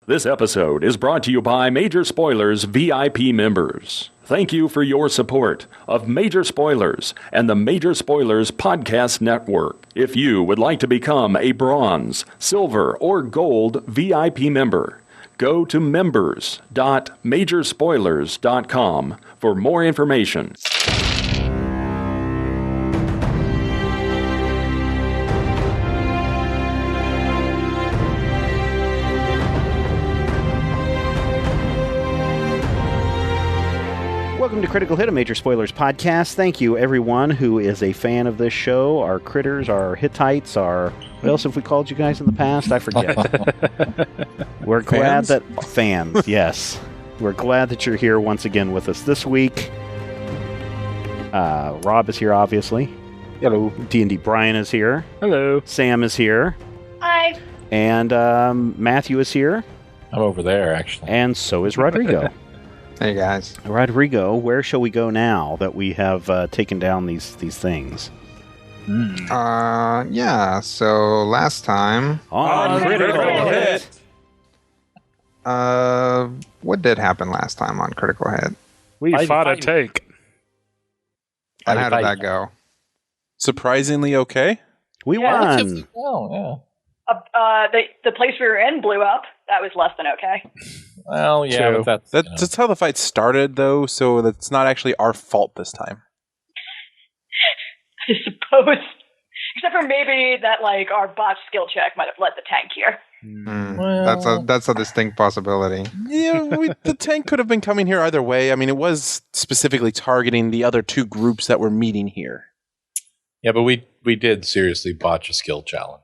This episode is brought to you by Major Spoilers VIP members. Thank you for your support of Major Spoilers and the Major Spoilers Podcast Network. If you would like to become a bronze, silver, or gold VIP member, go to members.majorspoilers.com for more information. Welcome to Critical Hit, a Major Spoilers podcast. Thank you, everyone who is a fan of this show, our critters, our Hittites, our... What else have we called you guys in the past? I forget. We're glad that... Fans, yes. We're glad that you're here once again with us this week. Rob is here, obviously. Hello. D&D Brian is here. Hello. Sam is here. Hi. And Matthew is here. I'm over there, actually. And so is Rodrigo. Hey, guys. Rodrigo, where shall we go now that we have taken down these things? Yeah, so last time... On Critical Hit! What did happen last time on Critical Hit? We fought a tank. And how did that go? Surprisingly okay. We won! Oh, yeah. The place we were in blew up. That was less than okay. Well, yeah, True. but That's how the fight started, though, so that's not actually our fault this time. I suppose. Except for maybe that, like, our botched skill check might have led the tank here. Well, That's a distinct possibility. Yeah, the tank could have been coming here either way. I mean, it was specifically targeting the other two groups that were meeting here. Yeah, but we did seriously botch a skill challenge.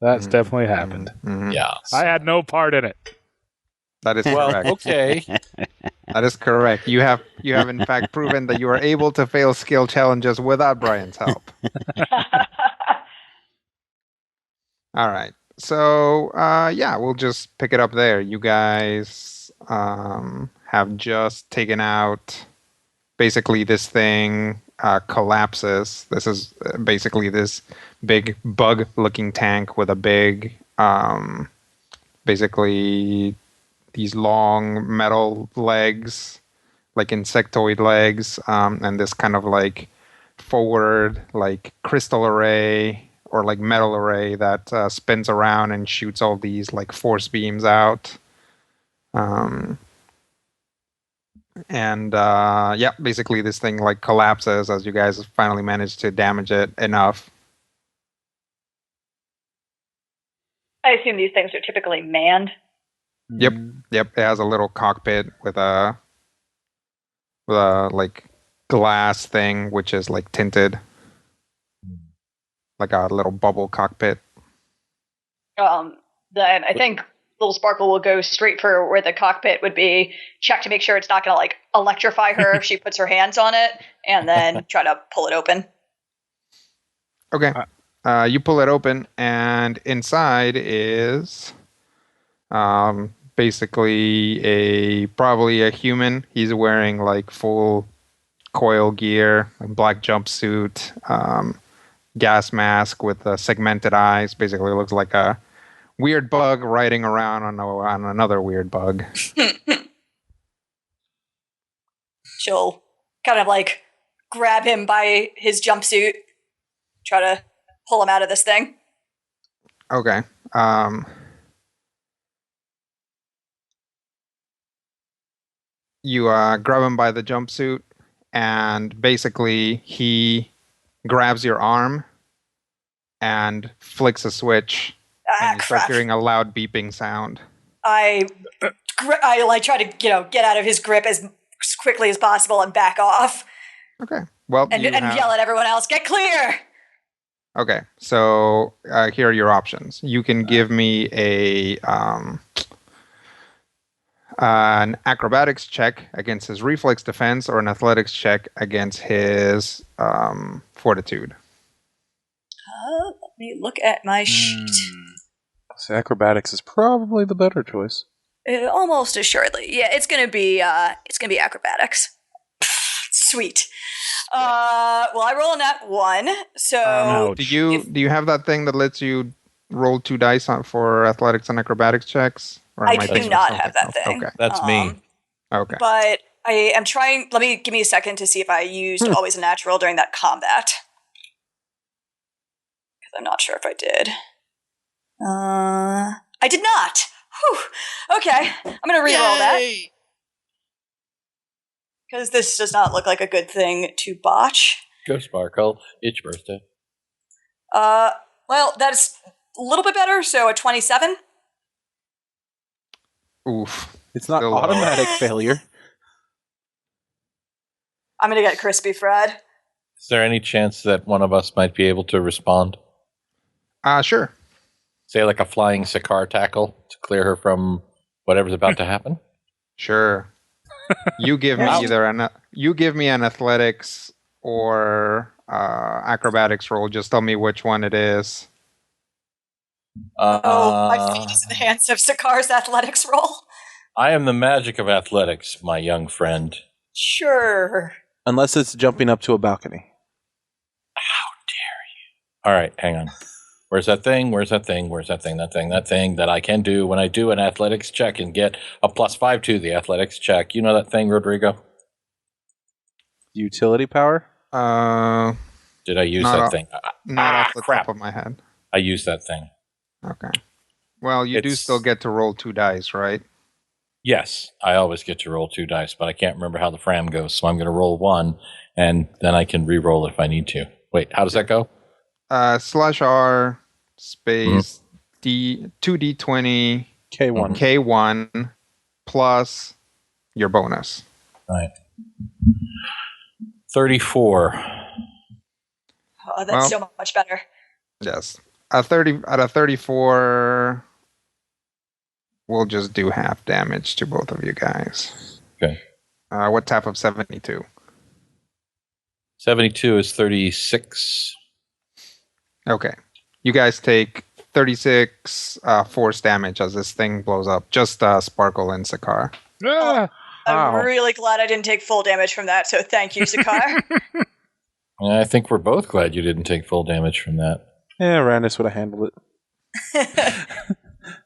that's definitely happened. Mhm. Yeah. I had no part in it. That is Well, correct. okay. That is correct. You have in fact proven that you are able to fail skill challenges without Brian's help. All right. So, yeah, we'll just pick it up there. You guys have just taken out basically this thing collapses. This is basically this big bug-looking tank with a big, basically these long metal legs, like insectoid legs, and this kind of like forward like crystal array or like metal array that spins around and shoots all these like force beams out. Yeah, basically this thing like collapses as you guys finally manage to damage it enough. I assume these things are typically manned. Yep. It has a little cockpit with a like glass thing which is like tinted, like a little bubble cockpit. Then I think Little Sparkle will go straight for where the cockpit would be, check to make sure it's not going to like electrify her if she puts her hands on it, and then try to pull it open. Okay. You pull it open, and inside is basically probably a human. He's wearing like full coil gear, like black jumpsuit, gas mask with segmented eyes. Basically looks like a weird bug riding around on another weird bug. She'll kind of like grab him by his jumpsuit, try to pull him out of this thing. Okay. You grab him by the jumpsuit, and basically he grabs your arm and flicks a switch, and you start hearing a loud beeping sound. I like try to get out of his grip as quickly as possible and back off. Okay. Well, and yell at everyone else, "Get clear!" Okay. So here are your options. You can give me an acrobatics check against his reflex defense, or an athletics check against his fortitude. Let me look at my sheet. So acrobatics is probably the better choice. Almost assuredly, yeah. It's gonna be acrobatics. Sweet. Well, I roll a nat 1, so do you have that thing that lets you roll 2 dice for athletics and acrobatics checks? Or I am do thinking of not something have that else? thing. Okay. That's me. Okay. But I am trying. Give me a second to see if I used always a natural during that combat. Because I'm not sure if I did. I did not. Whew. Okay, I'm gonna re-roll that because this does not look like a good thing to botch. Go Sparkle. It's your birthday. Well, that's a little bit better. So a 27. Oof. It's not Still low. automatic failure. I'm gonna get crispy, Fred. Is there any chance that one of us might be able to respond? Sure. Say like a flying Sakaar tackle to clear her from whatever's about to happen? Sure. You give me you give me an athletics or acrobatics roll. Just tell me which one it is. My feet is in the hands of Sakaar's athletics roll. I am the magic of athletics, my young friend. Sure. Unless it's jumping up to a balcony. All right, hang on. Where's that thing? Where's that thing? Where's that thing? That thing that I can do when I do an athletics check and get a +5 to the athletics check. You know that thing, Rodrigo? Utility power? Did I use that thing? Not off the crap. top of my head. I used that thing. Okay. Well, you do It's- still get to roll 2 dice, right? Yes, I always get to roll 2 dice, but I can't remember how the fram goes, so I'm going to roll 1, and then I can re-roll if I need to. Wait, how does that go? /R space D2d20 K1. K1 plus your bonus. Right. 34. Oh, that's Well- so much better. Yes. Out of 34, we'll just do half damage to both of you guys. Okay. What type of 72? 72 is 36. Okay. You guys take 36 force damage as this thing blows up. Just Sparkle and Sakaar. Ah, I'm Wow. really glad I didn't take full damage from that, so thank you, Sakaar. I think we're both glad you didn't take full damage from that. Yeah, Randus would have handled it.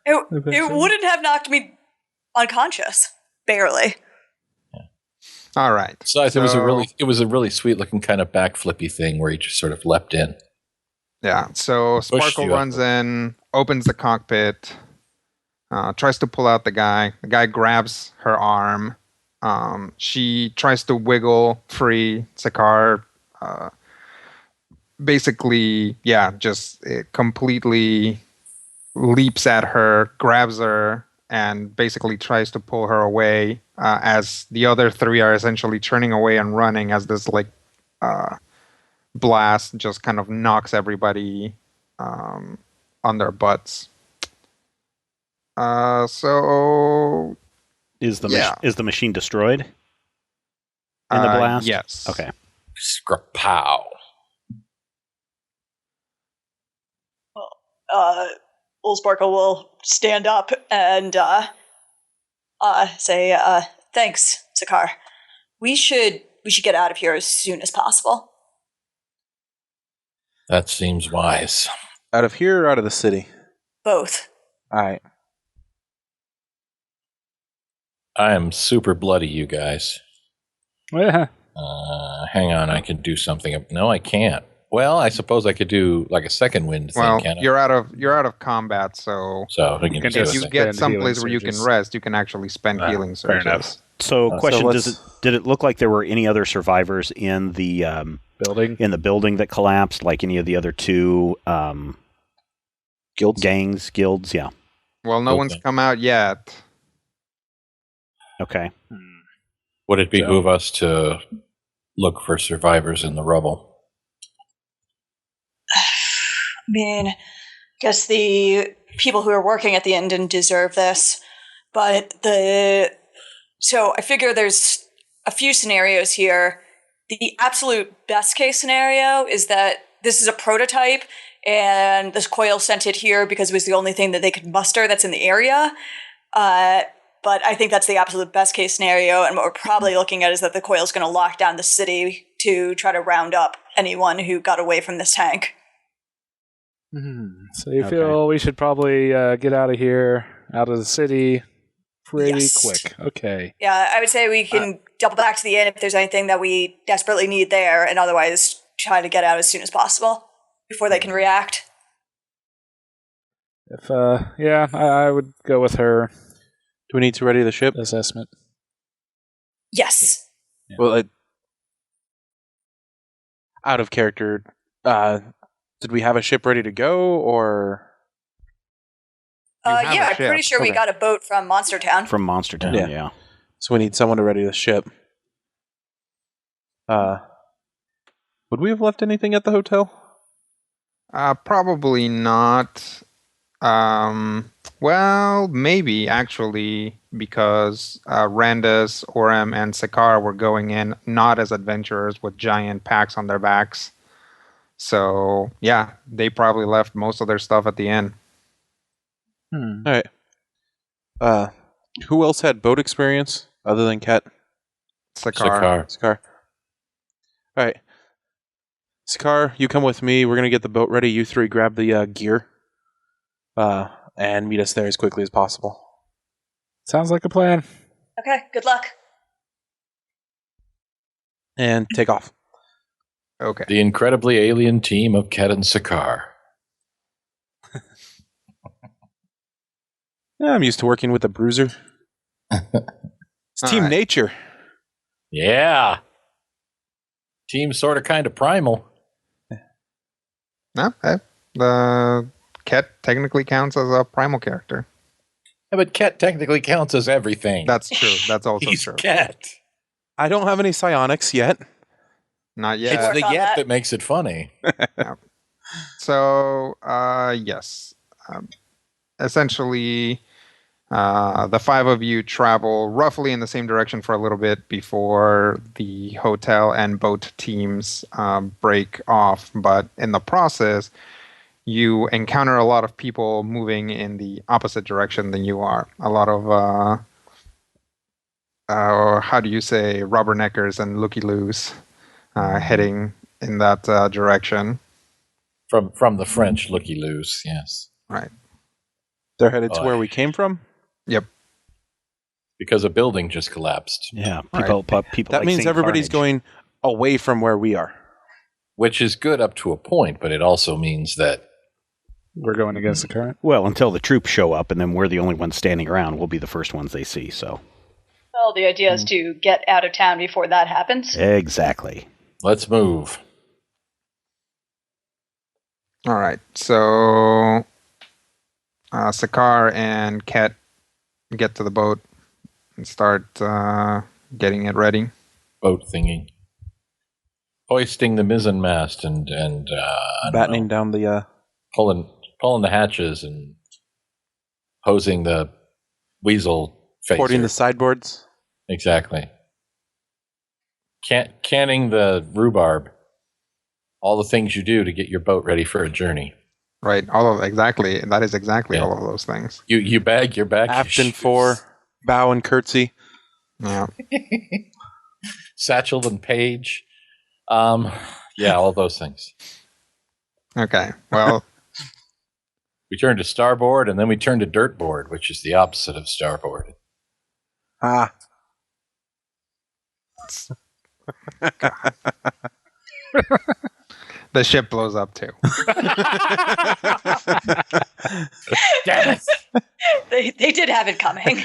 it wouldn't have knocked me unconscious. Barely. All right. Besides, it was a really sweet looking kind of backflippy thing where he just sort of leapt in. Yeah. So Sparkle you up. runs in, opens the cockpit, tries to pull out the guy. The guy grabs her arm. She tries to wiggle free. Sakaar basically, just completely leaps at her, grabs her, and basically tries to pull her away as the other three are essentially turning away and running as this blast just kind of knocks everybody on their butts. So Is the Yeah. is the machine destroyed in the blast? Yes. Okay. Scrapow. Little Sparkle will stand up and say, "Thanks, Sakaar. We should get out of here as soon as possible." That seems wise. Out of here or out of the city? Both. All right. I am super bloody, you guys. yeah. Hang on, I can do something. No, I can't. Well, I suppose I could do like a second wind thing, Well, can I? you're out of combat, so So I can can do if just- you it. get spend someplace healing where you can surges. rest, you can actually spend healing fair surges. enough. So, question: let's- did it look like there were any other survivors in the Building. that collapsed? Like any of the other two Guilds? guilds? Yeah. Well, no Okay. one's come out yet. Okay. Would it behoove us to look for survivors in the rubble? I mean, I guess the people who are working at the inn didn't deserve this, but so I figure there's a few scenarios here. The absolute best case scenario is that this is a prototype and this coil sent it here because it was the only thing that they could muster that's in the area. But I think that's the absolute best case scenario, and what we're probably looking at is that the coil is going to lock down the city to try to round up anyone who got away from this tank. So you feel we should probably get out of here out of the city pretty Yes. quick. Okay. Yeah, I would say we can double back to the inn if there's anything that we desperately need there, and otherwise try to get out as soon as possible before they can react. If yeah, I would go with her Do we need to ready the ship? assessment. Yes. Yeah. Well, out of character, did we have a ship ready to go, or? You have a Yeah, I'm ship. pretty sure we Okay. got a boat from Monster Town. From Monster Town, Yeah. yeah. So we need someone to ready the ship. Would we have left anything at the hotel? Probably not. Well, maybe actually, because Randus, Orem, and Sakar were going in not as adventurers with giant packs on their backs. So yeah, they probably left most of their stuff at the inn. All right. Who else had boat experience other than Kat? Sakar. Scar. All right. Scar, you come with me. We're gonna get the boat ready. You three grab the gear, and meet us there as quickly as possible. Sounds like a plan. Okay, good luck. And take off. Okay. The incredibly alien team of Ket and Sakar. Yeah, I'm used to working with a bruiser. It's All Team right. Nature. Yeah. Team sort of kind of primal. No, the Ket technically counts as a primal character. Yeah, but Ket technically counts as everything. That's true. That's also He's true. Ket. I don't have any psionics yet. Not It's yet. the Work on yet that. that makes it funny. So, yes. Essentially, the five of you travel roughly in the same direction for a little bit before the hotel and boat teams break off. But in the process, you encounter a lot of people moving in the opposite direction than you are. A lot of, how do you say, rubberneckers and looky-loos heading in that direction. From the French looky-loos, yes. Right. They're headed to Oh, where we came from. Yep. Because a building just collapsed. Yeah, Right. people That like means seeing everybody's carnage. going away from where we are. Which is good up to a point, but it also means that We're going against the current. Well, until the troops show up, and then we're the only ones standing around. We'll be the first ones they see, so. Well, the idea is to get out of town before that happens. Exactly. let's move. All right. So Sakar and Ket get to the boat and start getting it ready. Boat thingy. Hoisting the mizzenmast and I don't Battening know, down the. pulling the hatches and hosing the weasel phaser. Porting the sideboards. Exactly. Canning the rhubarb. All the things you do to get your boat ready for a journey. Right. Exactly. That is exactly Yeah. all of those things. You bag your back. Aft and fore. Bow and curtsy. Yeah. Satchel and page. Yeah, all those things. Okay. Well, We turn to starboard and then we turn to dirtboard, which is the opposite of starboard. Ah. the ship blows up too. Damn it! They did have it coming.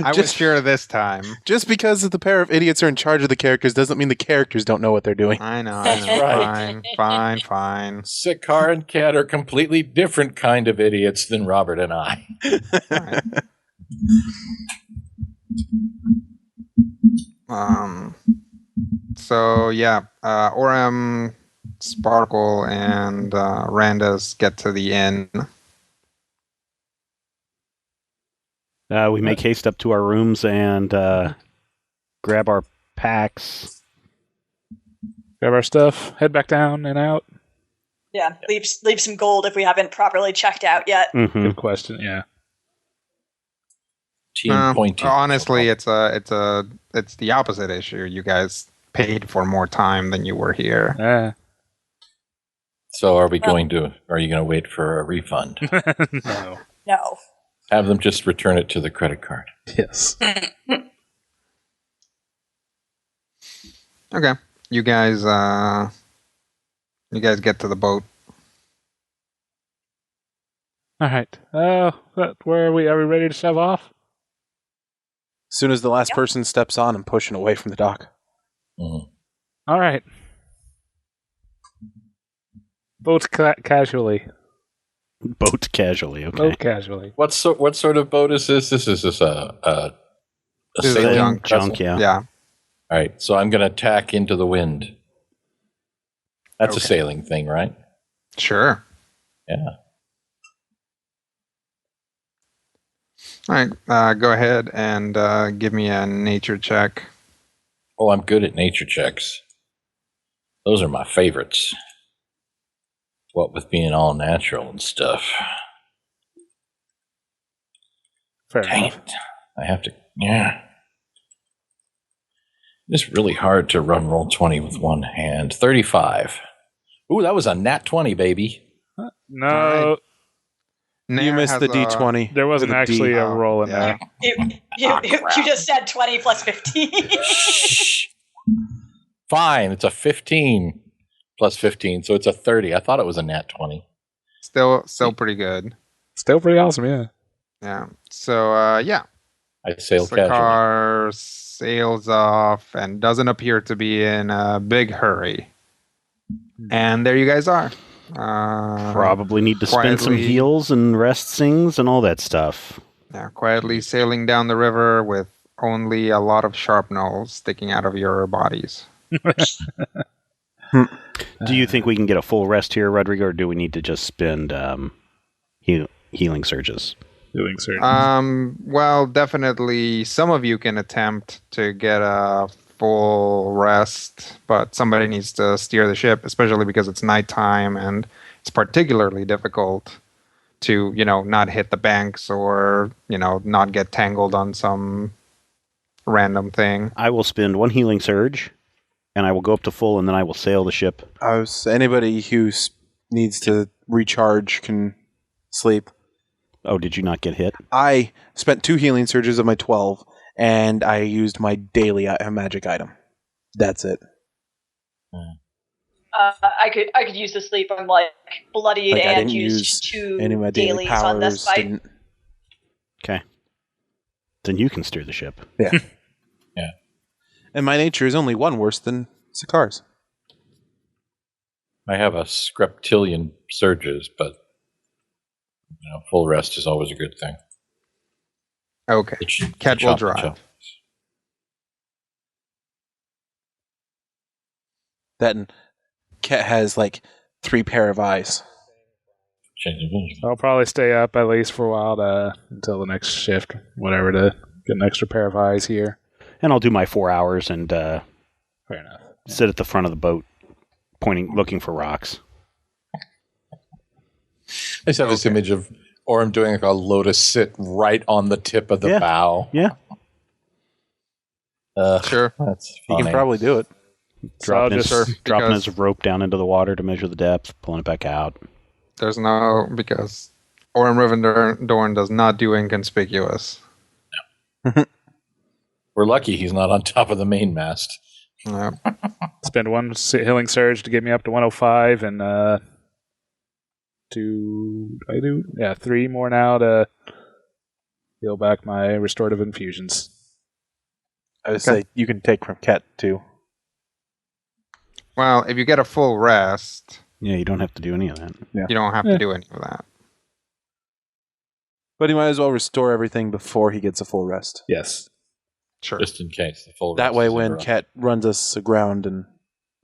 I was Just- sure this time. Just because the pair of idiots are in charge of the characters doesn't mean the characters don't know what they're doing. I know. That's right. Fine. Sakar and Kat are completely different kind of idiots than Robert and I. Right. So yeah, Orem, Sparkle, and Randus get to the inn. We make haste up to our rooms and grab our packs. Grab our stuff, head back down and out. Yeah, leave some gold if we haven't properly checked out yet. Mm-hmm. Good question. Yeah. Team pointy. Honestly, it's the opposite issue. You guys paid for more time than you were here. So are you going to wait for a refund? No. No. Have them just return it to the credit card. Yes. Okay. You guys get to the boat. All right. Where are we? Are we ready to shove off? As soon as the last Yep. person steps on, I'm pushing away from the dock. Mhm. All right. Boat casually. Boat casually, okay. Boat casually. What sort of boat is this? This is just a This is sailing junk. Junk, vessel? yeah. Yeah. All right, so I'm going to tack into the wind. That's a Okay. sailing thing, right? Sure. Yeah. All right. Go ahead and give me a nature check. Oh, I'm good at nature checks. Those are my favorites. What with being all natural and stuff. Fair Dang enough. it. I have to, yeah. It's really hard to run roll 20 with one hand. 35. Ooh, that was a nat 20, baby. No, All right. You Nair missed has the a- D20. there wasn't With a D. actually a Oh, roll in yeah. there. You just said 20 plus 15. Shh. Fine, it's a 15 plus 15, so it's a 30. I thought it was a nat 20. Still pretty good. Still pretty awesome, yeah. Yeah. So yeah. I sail The casually. car sails off and doesn't appear to be in a big hurry. And there you guys are. Probably need to spin some quietly- heals and rest sings and all that stuff. Yeah, quietly sailing down the river with only a lot of sharp nose sticking out of your bodies. Do you think we can get a full rest here, Rodrigo, or do we need to just spend healing surges? Doing certain. Well, definitely some of you can attempt to get a full rest, but somebody needs to steer the ship, especially because it's nighttime and it's particularly difficult to, not hit the banks or, not get tangled on some random thing. I will spend one healing surge, and I will go up to full, and then I will sail the ship. Anybody who needs to recharge can sleep. Oh, did you not get hit? I spent 2 healing surges of my 12, and I used my daily magic item. That's it. I could use the sleep. I'm like bloodied Like, I and didn't used use 2 any of my daily dailies on this powers. fight. Okay. Then you can steer the ship. Yeah. Yeah. And my nature is only 1 worse than Sakar's. I have a scriptillion surges, but full rest is always a good thing. Okay. Cat will drive. That and Cat has like 3 pair of eyes. I'll probably stay up at least for a while until the next shift, whatever, to get an extra pair of eyes here. And I'll do my 4 hours and Fair enough. sit at the front of the boat, looking for rocks. I just have this image of Orem doing like a lotus sit right on the tip of the bow. Yeah. Sure. That's He funny. can probably do it. Dropping, I'll his, just- dropping because- his rope down into the water to measure the depth, pulling it back out. There's no, because Orem Rivendorn does not do inconspicuous. We're lucky he's not on top of the main mast. Yeah. Spend 1 healing surge to get me up to 105, and 3 more now to heal back my restorative infusions. I would say you can take from Cat too. Well, if you get a full rest, Yeah, you don't have to do any of that. you don't have to do any of that. But he might as well restore everything before he gets a full rest. Yes. Sure. Just in case the full That rest way, is when interrupted. Cat runs us aground and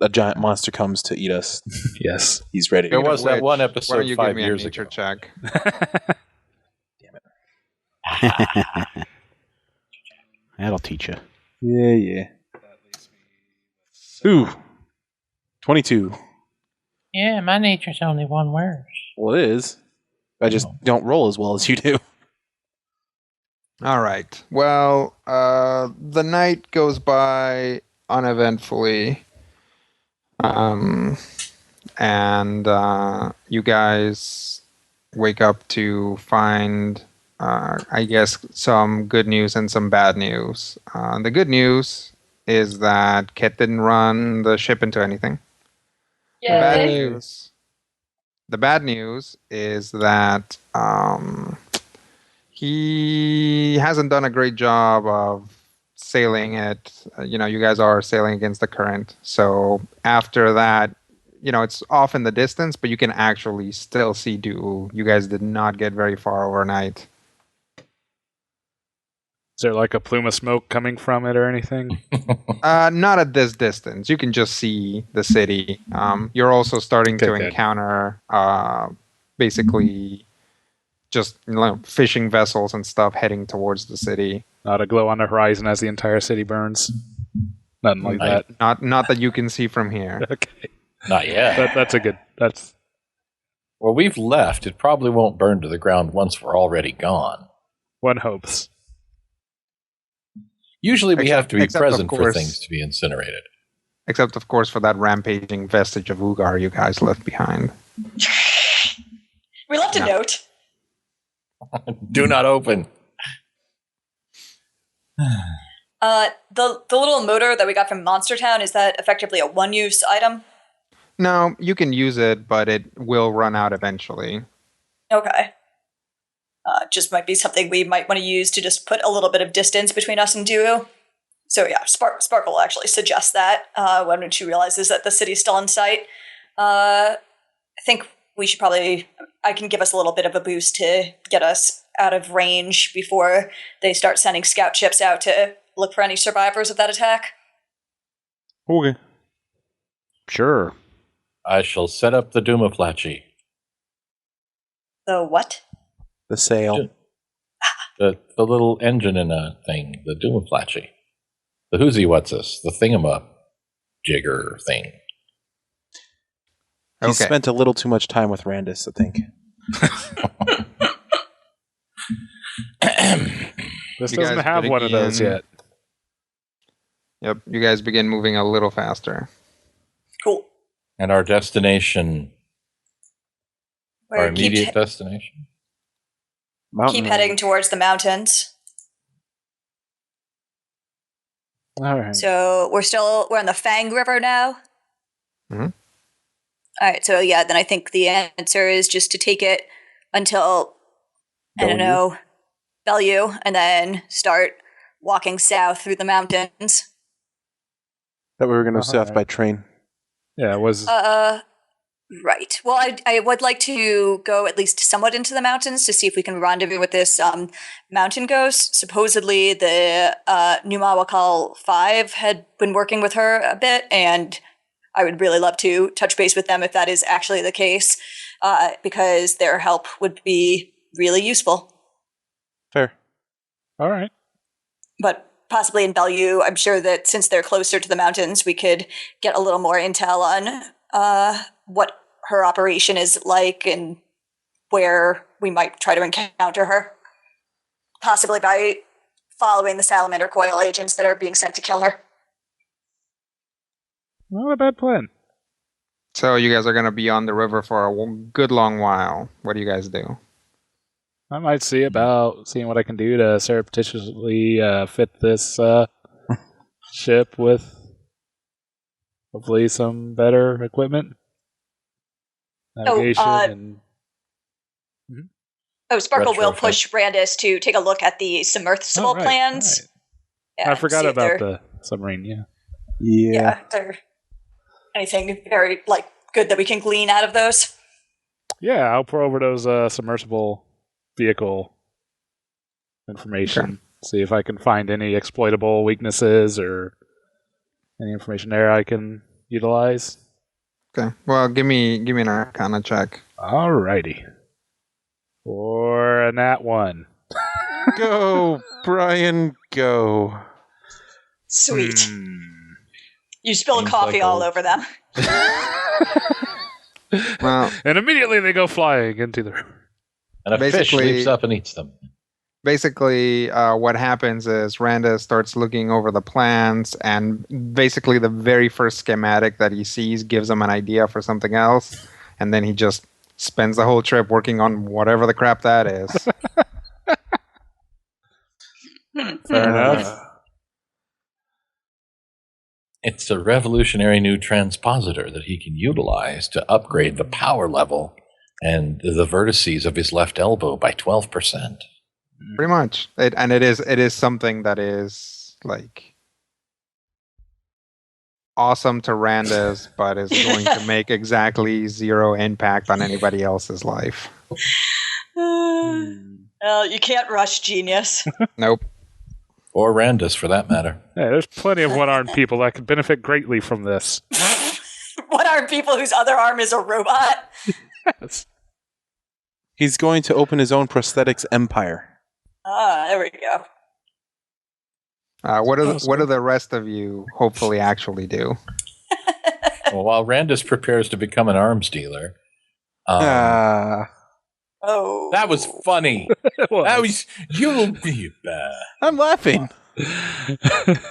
a giant monster comes to eat us, Yes. he's ready. There was that Which, one why episode don't you give 5 me years a nature ago. check? That'll teach you. Yeah. Ooh. 22. Yeah, my nature's only 1 worse. Well, it is. I just don't roll as well as you do. All right. Well, the night goes by uneventfully. And you guys wake up to find I guess, some good news and some bad news. The good news is that Kit didn't run the ship into anything. Yeah. The bad news is that he hasn't done a great job of sailing it. You guys are sailing against the current. So after that, it's off in the distance, but you can actually still see Doo. You guys did not get very far overnight. Is there like a plume of smoke coming from it or anything? Not at this distance. You can just see the city. You're also starting to encounter basically just fishing vessels and stuff heading towards the city. Not a glow on the horizon as the entire city burns. Nothing like that. Not that you can see from here. Okay. Not yet. That's a good. That's. Well, we've left. It probably won't burn to the ground once we're already gone. One hopes. Usually we have to be except, present of for course, things to be incinerated. Except, of course, for that rampaging vestige of Ugar you guys left behind. We left a note. Do not open. The little motor that we got from Monster Town, is that effectively a one-use item? No, you can use it, but it will run out eventually. Okay. Just might be something we might want to use to just put a little bit of distance between us and Duo. So yeah, Sparkle actually suggests that when she realizes that the city's still in sight. I think we should I can give us a little bit of a boost to get us out of range before they start sending scout ships out to look for any survivors of that attack. Okay. Sure. I shall set up the Doomaflachi. The what? The sail. The little engine in a thing, the Doomaflachi. The who's what's-us, the thingamajigger thing. He spent a little too much time with Randus, I think. This doesn't have one of those yet. Yep, you guys begin moving a little faster. Cool. And our destination, our immediate destination? Keep heading towards the mountains. All right. So we're on the Fang River now. Mm-hmm. All right. So yeah, then I think the answer is just to take it until Bellevue, and then start walking south through the mountains. That we were going to south by train. Yeah, it was. Right. Well, I would like to go at least somewhat into the mountains to see if we can rendezvous with this mountain ghost. Supposedly, the Numawakal 5 had been working with her a bit, and I would really love to touch base with them if that is actually the case, because their help would be really useful. Fair. All right. But possibly in Bellevue, I'm sure that since they're closer to the mountains, we could get a little more intel on what her operation is like and where we might try to encounter her. Possibly by following the salamander coil agents that are being sent to kill her. Not a bad plan. So you guys are going to be on the river for a good long while. What do you guys do? I might see about seeing what I can do to surreptitiously fit this ship with hopefully some better equipment. Navigation Sparkle will push Randus to take a look at the submersible plans. Right. Yeah, I forgot about the submarine, Yeah. Is there anything very good that we can glean out of those? Yeah, I'll pour over those submersible vehicle information. See if I can find any exploitable weaknesses or any information there I can utilize. Okay. Well, give me an Arcana check. Alrighty. For a nat 1. Go, Brian, go. Sweet. You spilled coffee all over them. Well, and immediately they go flying into the river. And a fish leaps up and eats them. Basically, what happens is Randa starts looking over the plans, and basically the very first schematic that he sees gives him an idea for something else, and then he just spends the whole trip working on whatever the crap that is. Fair enough. It's a revolutionary new transpositor that he can utilize to upgrade the power level and the vertices of his left elbow by 12%. Pretty much. It is something that is like awesome to Randus, but is going to make exactly zero impact on anybody else's life. You can't rush genius. Nope. Or Randus, for that matter. Yeah, there's plenty of one-armed people that could benefit greatly from this. One-armed people whose other arm is a robot. Yes. He's going to open his own prosthetics empire. There we go. What do the rest of you hopefully actually do? Well, while Randus prepares to become an arms dealer, Oh, that was funny. That was you'll be bad. I'm laughing.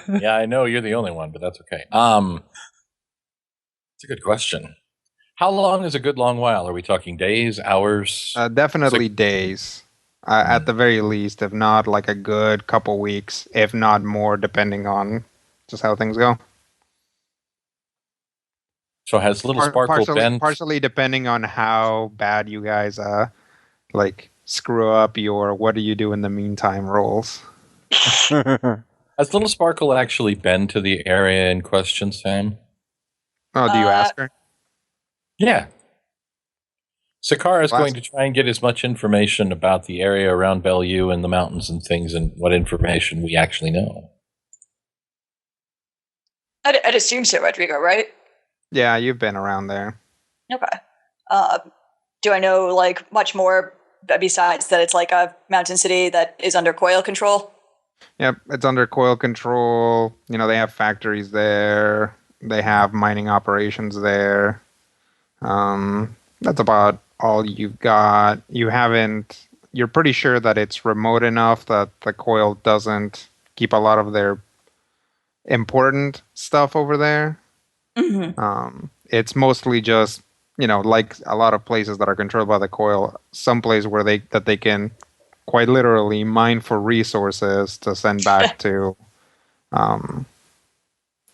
Yeah, I know you're the only one, but that's okay. It's a good question. How long is a good long while? Are we talking days, hours? Definitely days, at the very least, if not like a good couple weeks, if not more, depending on just how things go. So has Little Sparkle been partially depending on how bad you guys like screw up your what do you do in the meantime rolls. Has Little Sparkle actually been to the area in question, Sam? Oh, do you ask her? Yeah. Sakara is going to try and get as much information about the area around Bellevue and the mountains and things and what information we actually know. I'd assume so, Rodrigo, right? Yeah, you've been around there. Okay. Do I know like much more besides that it's like a mountain city that is under coil control? Yep, it's under coil control. You know, they have factories there. They have mining operations there. That's about all you've got. You're pretty sure that it's remote enough that the coil doesn't keep a lot of their important stuff over there. Mm-hmm. It's mostly just, like a lot of places that are controlled by the coil, some place where they can quite literally mine for resources to send back to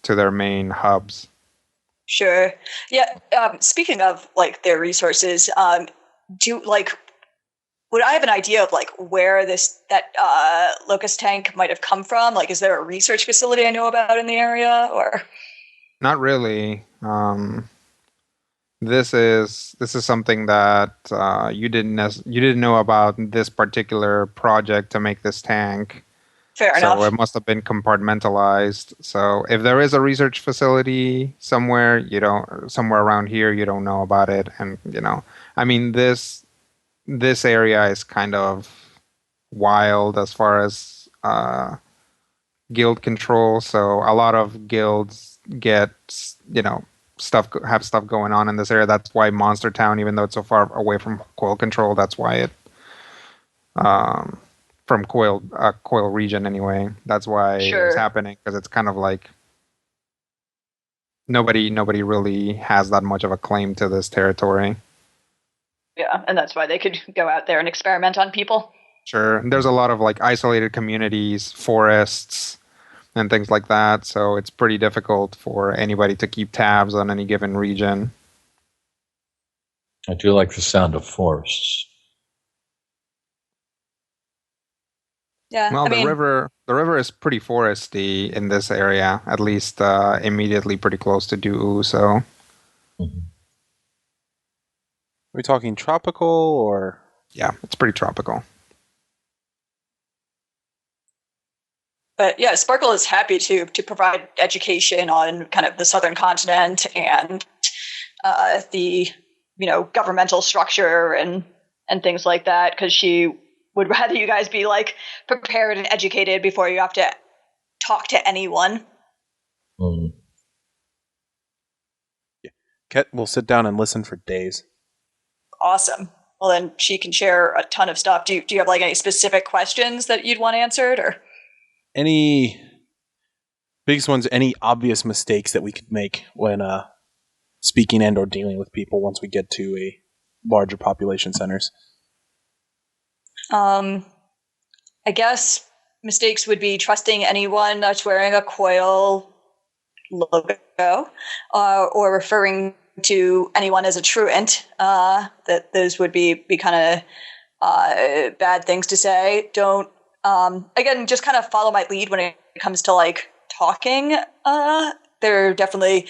their main hubs. Sure. Yeah. Speaking of like their resources, would I have an idea of like where that locust tank might have come from? Like, is there a research facility I know about in the area, or? Not really. This is something that you didn't know about this particular project to make this tank. Fair enough. So it must have been compartmentalized. So if there is a research facility somewhere, somewhere around here, you don't know about it. And I mean, this area is kind of wild as far as guild control. So a lot of guilds get stuff going on in this area. That's why Monster Town, even though it's so far away from coil control, that's why it from coil region anyway. That's why it's happening, because it's kind of like nobody really has that much of a claim to this territory. Yeah, and that's why they could go out there and experiment on people. Sure. And there's a lot of like isolated communities, forests, and things like that, so it's pretty difficult for anybody to keep tabs on any given region. I do like the sound of forests. Yeah. Well, the river is pretty foresty in this area, at least immediately pretty close to Du'u, so. Are we talking tropical or? Yeah, it's pretty tropical. But yeah, Sparkle is happy to provide education on kind of the southern continent and the governmental structure and things like that, because she would rather you guys be like prepared and educated before you have to talk to anyone. Mm. Ket will sit down and listen for days. Awesome. Well, then she can share a ton of stuff. Do you have like any specific questions that you'd want answered, or? Any biggest ones, any obvious mistakes that we could make when speaking and or dealing with people once we get to a larger population centers? I guess mistakes would be trusting anyone that's wearing a Coil logo, or referring to anyone as a truant. That those would be kind of bad things to say. Don't again, just kind of follow my lead when it comes to like talking. There are definitely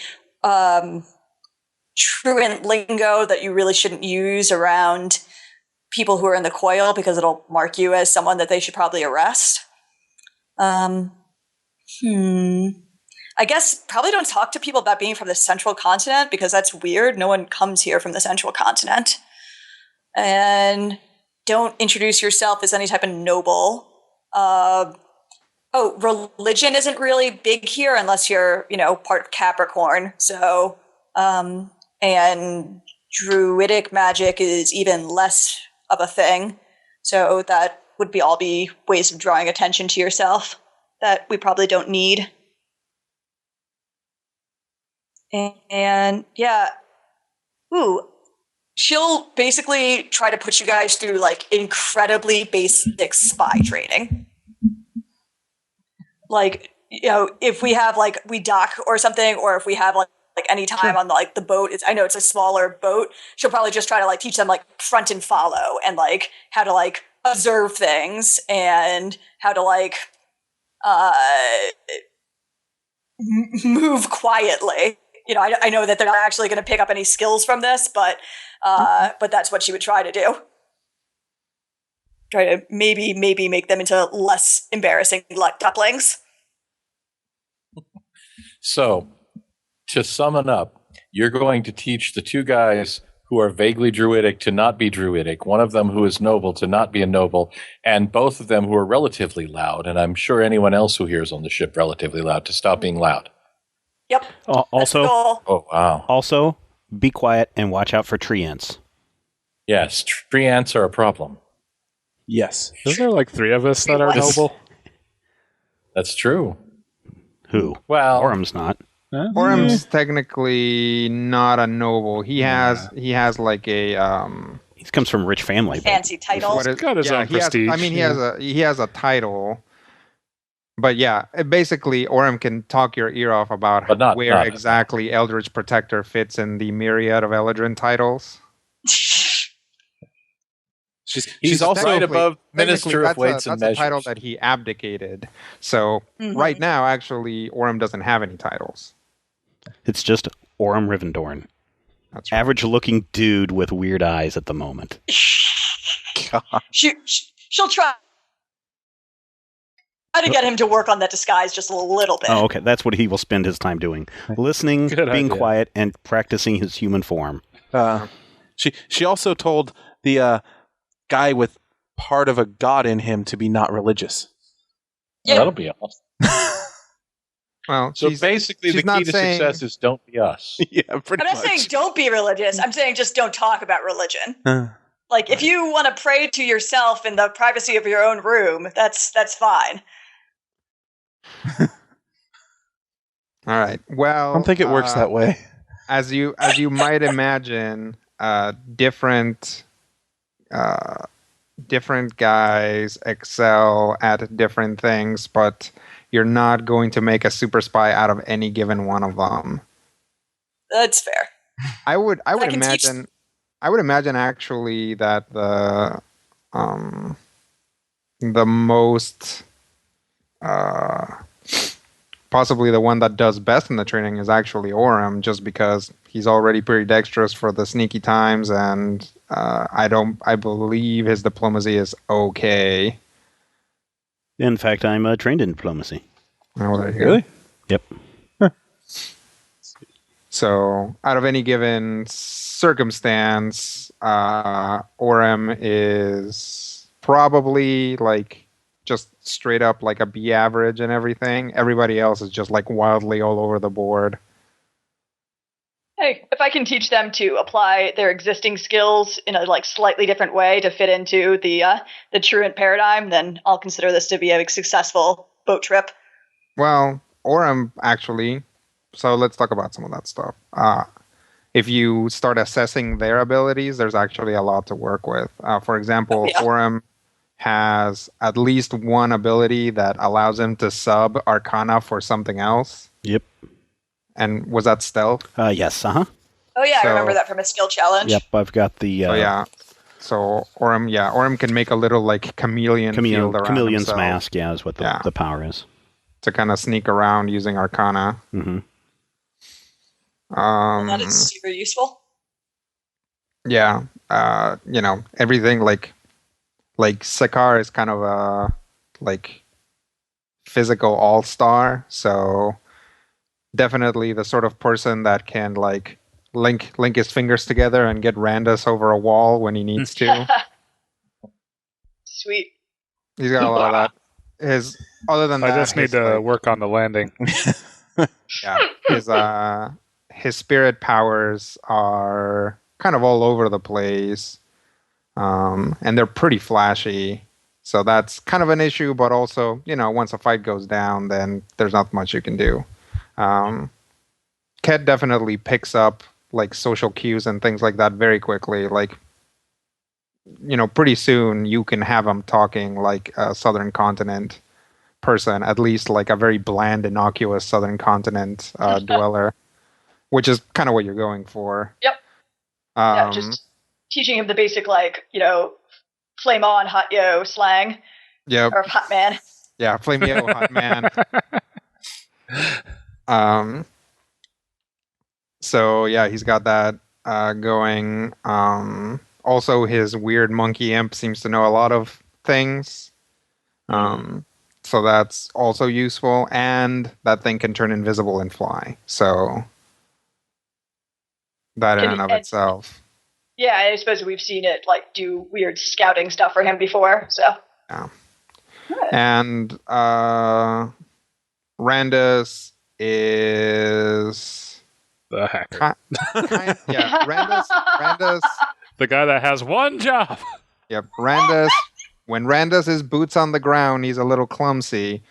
truant lingo that you really shouldn't use around people who are in the Coil, because it'll mark you as someone that they should probably arrest. I guess probably don't talk to people about being from the Central Continent, because that's weird. No one comes here from the Central Continent. And don't introduce yourself as any type of noble. Religion isn't really big here unless you're, part of Capricorn. So, and druidic magic is even less of a thing. So that would all be ways of drawing attention to yourself that we probably don't need. And yeah, she'll basically try to put you guys through like incredibly basic spy training. Like, if we have like we dock or something, or if we have like any time on like the boat, I know it's a smaller boat, she'll probably just try to like teach them like front and follow, and like how to like observe things, and how to like move quietly. I know that they're not actually going to pick up any skills from this, but that's what she would try to do. Try to maybe make them into less embarrassing luck ducklings. So, to sum it up, you're going to teach the two guys who are vaguely druidic to not be druidic, one of them who is noble to not be a noble, and both of them who are relatively loud, and I'm sure anyone else who hears on the ship relatively loud, to stop being loud. Yep. Also, oh wow. Also, be quiet and watch out for tree ants. Yes, tree ants are a problem. Yes. Isn't there like 3 of us that are noble? That's true. Who? Well, Orum's not. Orum's technically not a noble. He has like a He comes from a rich family. Fancy titles. Got his own prestige. He has a title. But yeah, basically, Orum can talk your ear off about where exactly Eldritch Protector fits in the myriad of Eldrin titles. He's also right above Minister of Weights and Measures. That's a title that he abdicated. So right now, actually, Orum doesn't have any titles. It's just Orum Rivendorn. That's right. Average-looking dude with weird eyes at the moment. God. She'll try to get him to work on that disguise just a little bit. Oh, okay. That's what he will spend his time doing. Listening, being quiet, and practicing his human form. She also told the guy with part of a god in him to be not religious. Yeah. That'll be awesome. Well, so basically the key to success is don't be us. Yeah, pretty much. I'm not saying don't be religious. I'm saying just don't talk about religion. Like, if you want to pray to yourself in the privacy of your own room, that's fine. All right. Well, I don't think it works that way. As you might imagine, different guys excel at different things, but you're not going to make a super spy out of any given one of them. That's fair. I would imagine actually that the most possibly the one that does best in the training is actually Orum, just because he's already pretty dexterous for the sneaky times, and I believe his diplomacy is okay. In fact, I'm trained in diplomacy. Oh, there you go. Really? Yep. So, out of any given circumstance, Orum is probably like just straight up like a B average and everything. Everybody else is just like wildly all over the board. Hey, if I can teach them to apply their existing skills in a like slightly different way to fit into the truant paradigm, then I'll consider this to be a successful boat trip. Well, Orum actually. So let's talk about some of that stuff. If you start assessing their abilities, there's actually a lot to work with. For example, Orum has at least one ability that allows him to sub Arcana for something else. Yep. And was that stealth? Yes. Uh huh. Oh yeah, I So- remember that from a skill challenge. Yep. I've got the So yeah. So Orem can make a little like chameleon field around chameleon's himself mask. Yeah, is what the power is. to kind of sneak around using Arcana. Mm-hmm. That is super useful. Yeah. Everything like Sakar is kind of a like physical all-star, so definitely the sort of person that can like link his fingers together and get Randus over a wall when he needs to. Sweet. He's got a lot of that. Other than that, I just need to work on the landing. Yeah, his spirit powers are kind of all over the place, and they're pretty flashy. So that's kind of an issue, but also, once a fight goes down, then there's not much you can do. Ket definitely picks up like social cues and things like that very quickly. Like, pretty soon you can have him talking like a Southern Continent person, at least like a very bland, innocuous Southern Continent dweller, which is kind of what you're going for. Yep. Just teaching him the basic, flame on, hot yo slang. Yep. Or hot man. Yeah, flame yo, hot man. So yeah, he's got that going. Also, his weird monkey imp seems to know a lot of things. So that's also useful, and that thing can turn invisible and fly. So that in and of itself. Yeah, I suppose we've seen it do weird scouting stuff for him before. So. Yeah. And Randus is The hacker. yeah, Randus. The guy that has one job. Yep, Randus. When Randus is boots on the ground, he's a little clumsy,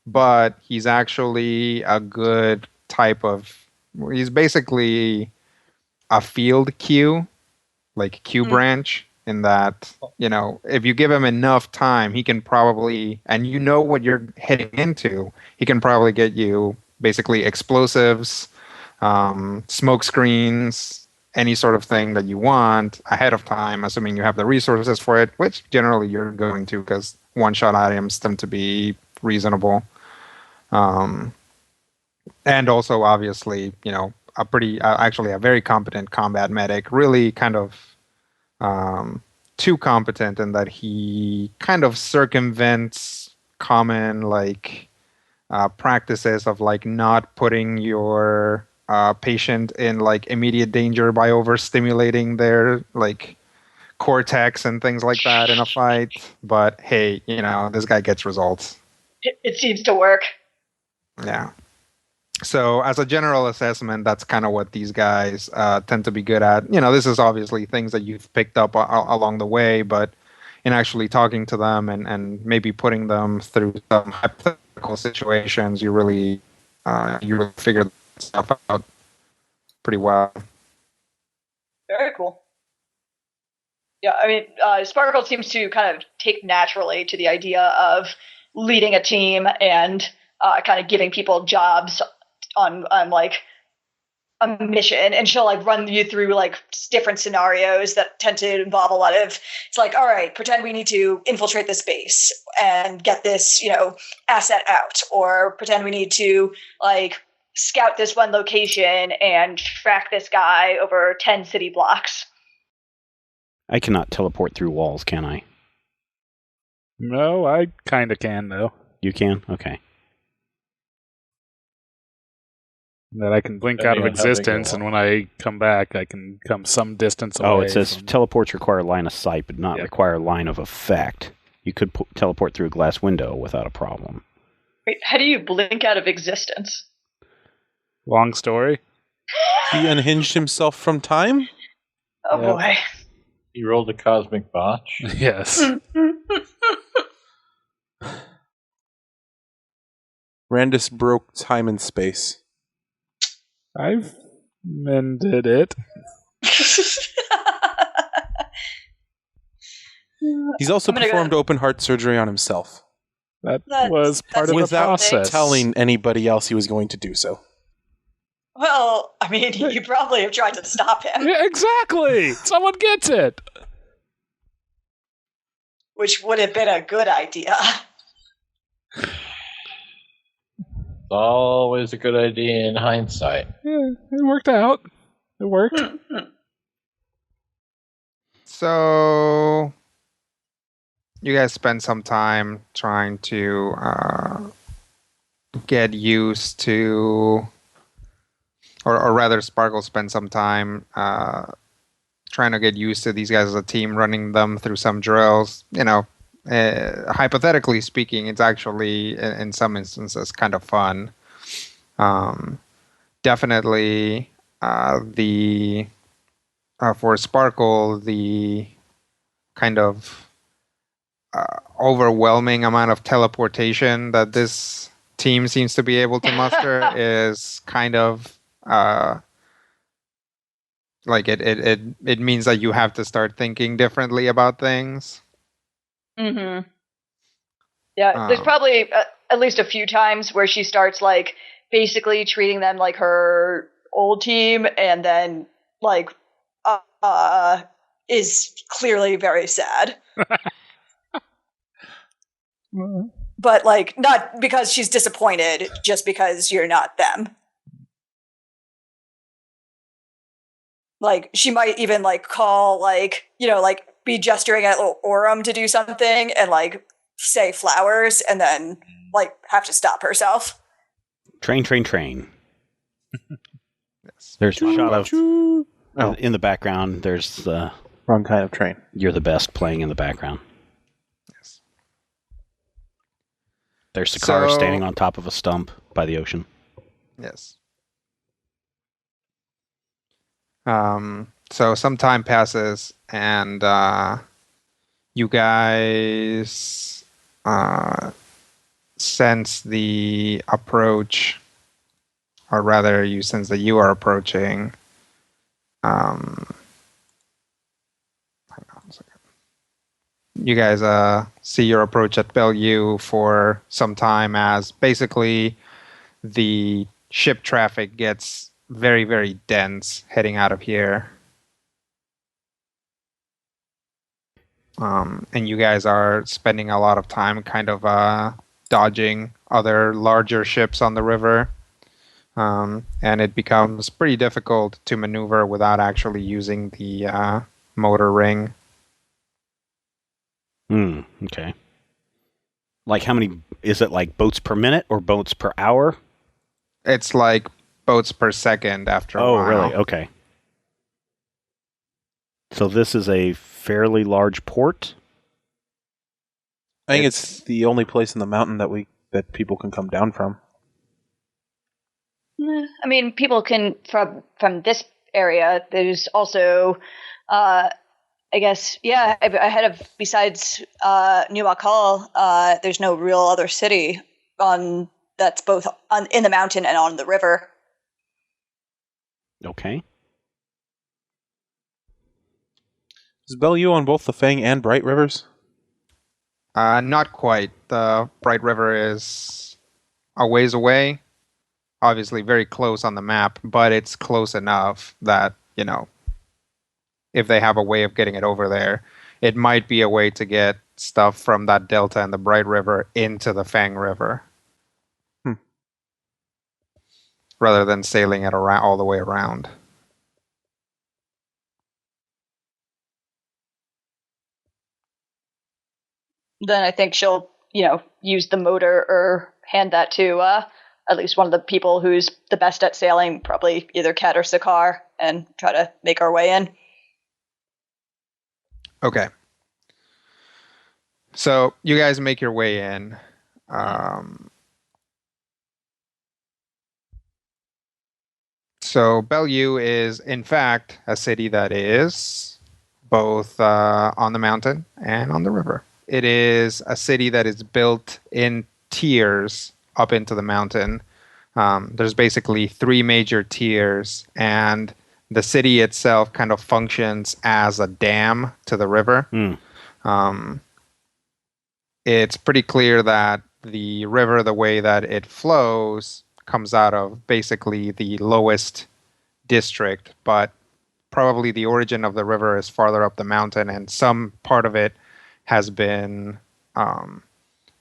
but he's actually a good type of. He's basically a field Q, like Q branch. In that, if you give him enough time, he can probably, and what you're heading into, he can probably get you basically explosives, smoke screens, any sort of thing that you want ahead of time, assuming you have the resources for it, which generally you're going to because one-shot items tend to be reasonable. And also, obviously, a very competent combat medic, really kind of too competent in that he kind of circumvents common practices of not putting your patient in immediate danger by overstimulating their cortex and things like that in a fight. But hey, this guy gets results. It seems to work. Yeah. So as a general assessment, that's kind of what these guys tend to be good at. This is obviously things that you've picked up along the way, but in actually talking to them and maybe putting them through some hypothetical situations, you really figure stuff out pretty well. Very cool. Yeah, I mean, Sparkle seems to kind of take naturally to the idea of leading a team and kind of giving people jobs on a mission, and she'll run you through different scenarios that tend to involve a lot of, it's all right, pretend we need to infiltrate this base and get this asset out, or pretend we need to scout this one location and track this guy over 10 city blocks. I cannot teleport through walls, can I? No, I kind of can, though. You can? Okay. That I can blink out of existence, and when I come back, I can come some distance away. Oh, it says teleports require line of sight, but not require line of effect. You could teleport through a glass window without a problem. Wait, how do you blink out of existence? Long story. He unhinged himself from time? Oh, boy. He rolled a cosmic botch. Yes. Randus broke time and space. I've mended it. He's also I'm gonna performed open heart surgery on himself That That's- was part that's of the without process. telling anybody else he was going to do so. Well, I mean, you probably have tried to stop him, Yeah, exactly. Someone gets it. which would have been a good idea. It's always a good idea in hindsight. Yeah, it worked out. It worked. So you guys spend some time trying to get used to, or rather, Sparkle spent some time trying to get used to these guys as a team, running them through some drills. Hypothetically speaking, it's actually in some instances kind of fun. Definitely, for Sparkle, the kind of overwhelming amount of teleportation that this team seems to be able to muster is kind of like it means that you have to start thinking differently about things. Mm-hmm. Yeah, there's probably at least a few times where she starts like basically treating them like her old team, and then like is clearly very sad. But like not because she's disappointed, just because you're not them. Like she might even like call like, like be gesturing at little Orem to do something and like say flowers and then like have to stop herself. Train. There's a shot of in the background. There's the Wrong kind of train. You're the Best playing in the background. Yes. There's Sakara So- standing on top of a stump by the ocean. Yes. So some time passes, and you guys sense the approach, or rather, you sense that you are approaching. Hang on a second. You guys see your approach at Bellevue for some time as basically the ship traffic gets very, very dense heading out of here. And you guys are spending a lot of time kind of dodging other larger ships on the river. And it becomes pretty difficult to maneuver without actually using the motor ring. Okay. Like how many, is it like boats per minute or boats per hour? It's like boats per second after a while. Oh, really? Okay. So this is a fairly large port? I think it's the only place in the mountain that people can come down from. I mean, people can from this area. There's also, I guess, ahead of besides New Makal, there's no real other city that's both in the mountain and on the river. Okay. Is Bellevue on both the Fang and Bright rivers? Not quite. The Bright River is a ways away. Obviously very close on the map, but it's close enough that, if they have a way of getting it over there, it might be a way to get stuff from that delta and the Bright River into the Fang River. Rather than sailing it around all the way around. Then I think she'll, use the motor or hand that to at least one of the people who's the best at sailing, probably either Kat or Sakar, and try to make our way in. Okay. So you guys make your way in. So Bellevue is, in fact, a city that is both on the mountain and on the river. It is a city that is built in tiers up into the mountain. There's basically 3 major tiers, and the city itself kind of functions as a dam to the river. It's pretty clear that the river, the way that it flows, comes out of basically the lowest district, but probably the origin of the river is farther up the mountain, and some part of it has been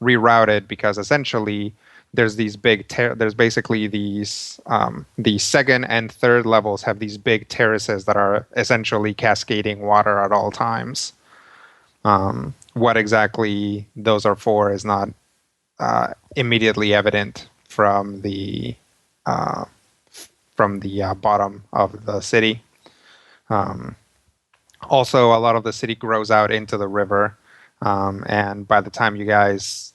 rerouted because essentially there's these big there's basically these the second and third levels have these big terraces that are essentially cascading water at all times. What exactly those are for is not immediately evident from the bottom of the city. Also, a lot of the city grows out into the river, and by the time you guys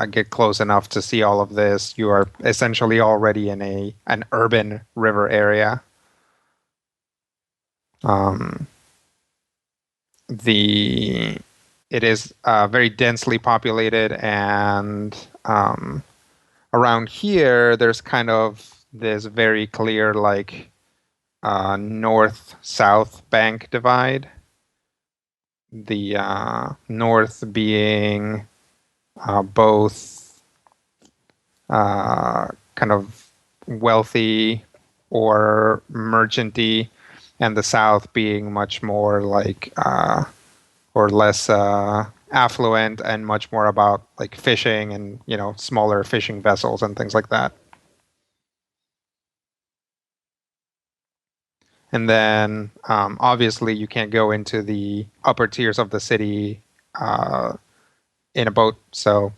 get close enough to see all of this, you are essentially already in an urban river area. It is very densely populated, and around here, there's kind of this very clear, like, north-south bank divide. The north being both kind of wealthy or merchanty, and the south being much more like or less affluent and much more about like fishing and, you know, smaller fishing vessels and things like that. And then obviously you can't go into the upper tiers of the city in a boat. So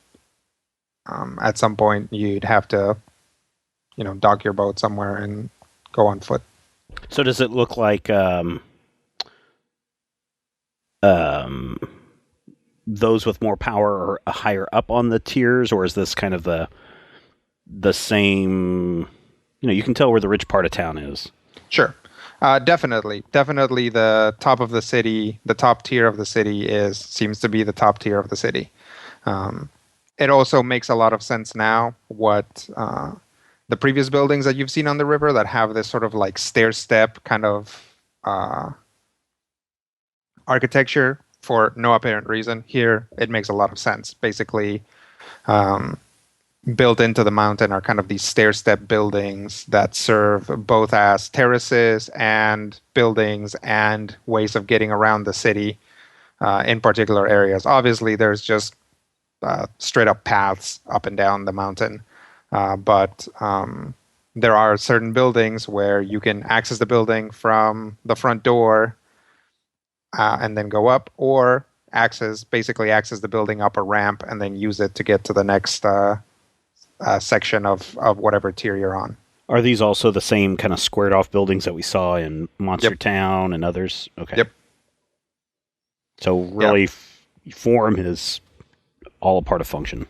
at some point you'd have to, you know, dock your boat somewhere and go on foot. So does it look like those with more power are higher up on the tiers, or is this kind of the same? You know, you can tell where the rich part of town is. Sure. Definitely. The top of the city, the top tier of the city seems to be the top tier of the city. It also makes a lot of sense now what the previous buildings that you've seen on the river that have this sort of like stair-step kind of architecture for no apparent reason. Here, it makes a lot of sense. Basically, built into the mountain are kind of these stair-step buildings that serve both as terraces and buildings and ways of getting around the city in particular areas. Obviously, there's just straight-up paths up and down the mountain, but there are certain buildings where you can access the building from the front door and then go up, or basically access the building up a ramp and then use it to get to the next section of whatever tier you're on. Are these also the same kind of squared off buildings that we saw in Monster Yep. Town and others? Okay. Yep. So really, form is all a part of function.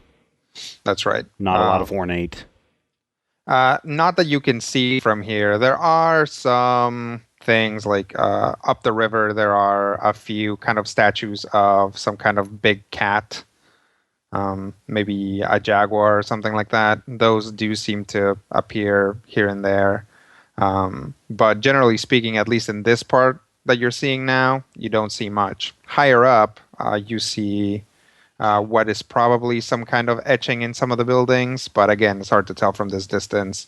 That's right. Not a lot of ornate. Not that you can see from here. There are some things like up the river, there are a few kind of statues of some kind of big cat, maybe a jaguar or something like that. Those do seem to appear here and there. But generally speaking, at least in this part that you're seeing now, you don't see much. Higher up, you see what is probably some kind of etching in some of the buildings, but again, it's hard to tell from this distance.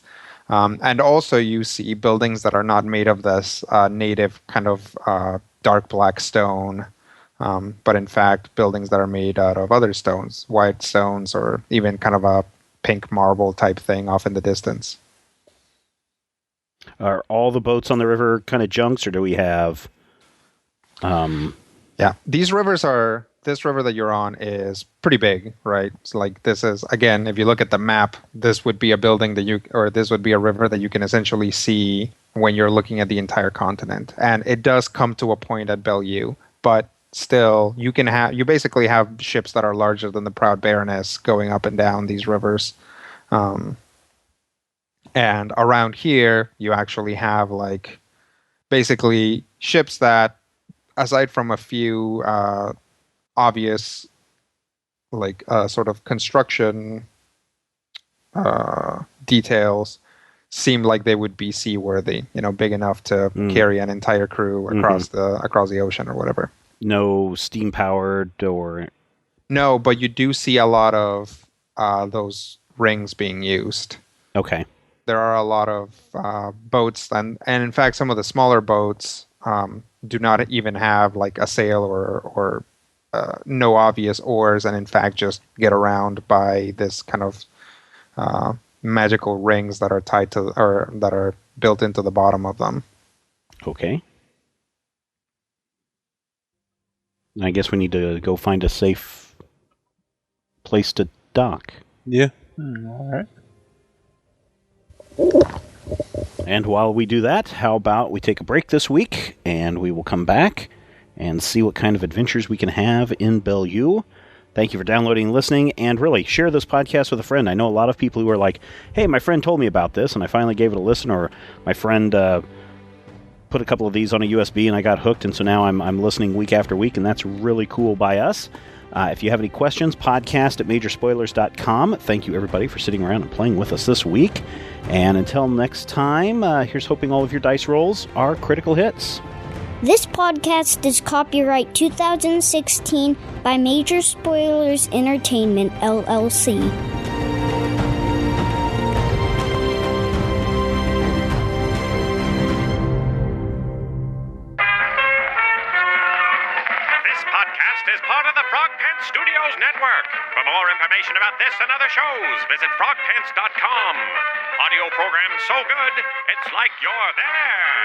And also you see buildings that are not made of this native kind of dark black stone, but in fact buildings that are made out of other stones, white stones, or even kind of a pink marble type thing off in the distance. Are all the boats on the river kind of junks, or do we have... Yeah, this river that you're on is pretty big, right? So like this is, again, if you look at the map, this would be a building this would be a river that you can essentially see when you're looking at the entire continent. And it does come to a point at Bellevue, but still you basically have ships that are larger than the Proud Baroness going up and down these rivers. And around here, you actually have like basically ships that, aside from a few obvious like sort of construction details, seem like they would be seaworthy, you know, big enough to carry an entire crew across the ocean or whatever. No steam powered or... No, but you do see a lot of those rings being used. Okay. There are a lot of boats, and in fact, some of the smaller boats do not even have like a sail or no obvious oars, and in fact, just get around by this kind of magical rings that are tied to or that are built into the bottom of them. Okay. I guess we need to go find a safe place to dock. Yeah. All right. And while we do that, how about we take a break this week, and we will come back and see what kind of adventures we can have in Bellevue. Thank you for downloading and listening, and really, share this podcast with a friend. I know a lot of people who are like, hey, my friend told me about this, and I finally gave it a listen, or my friend put a couple of these on a USB, and I got hooked, and so now I'm listening week after week, and that's really cool by us. If you have any questions, podcast@majorspoilers.com. Thank you, everybody, for sitting around and playing with us this week. And until next time, here's hoping all of your dice rolls are critical hits. This podcast is copyright 2016 by Major Spoilers Entertainment, LLC. This podcast is part of the Frog Pants Studios Network. For more information about this and other shows, visit frogpants.com. Audio program so good, it's like you're there.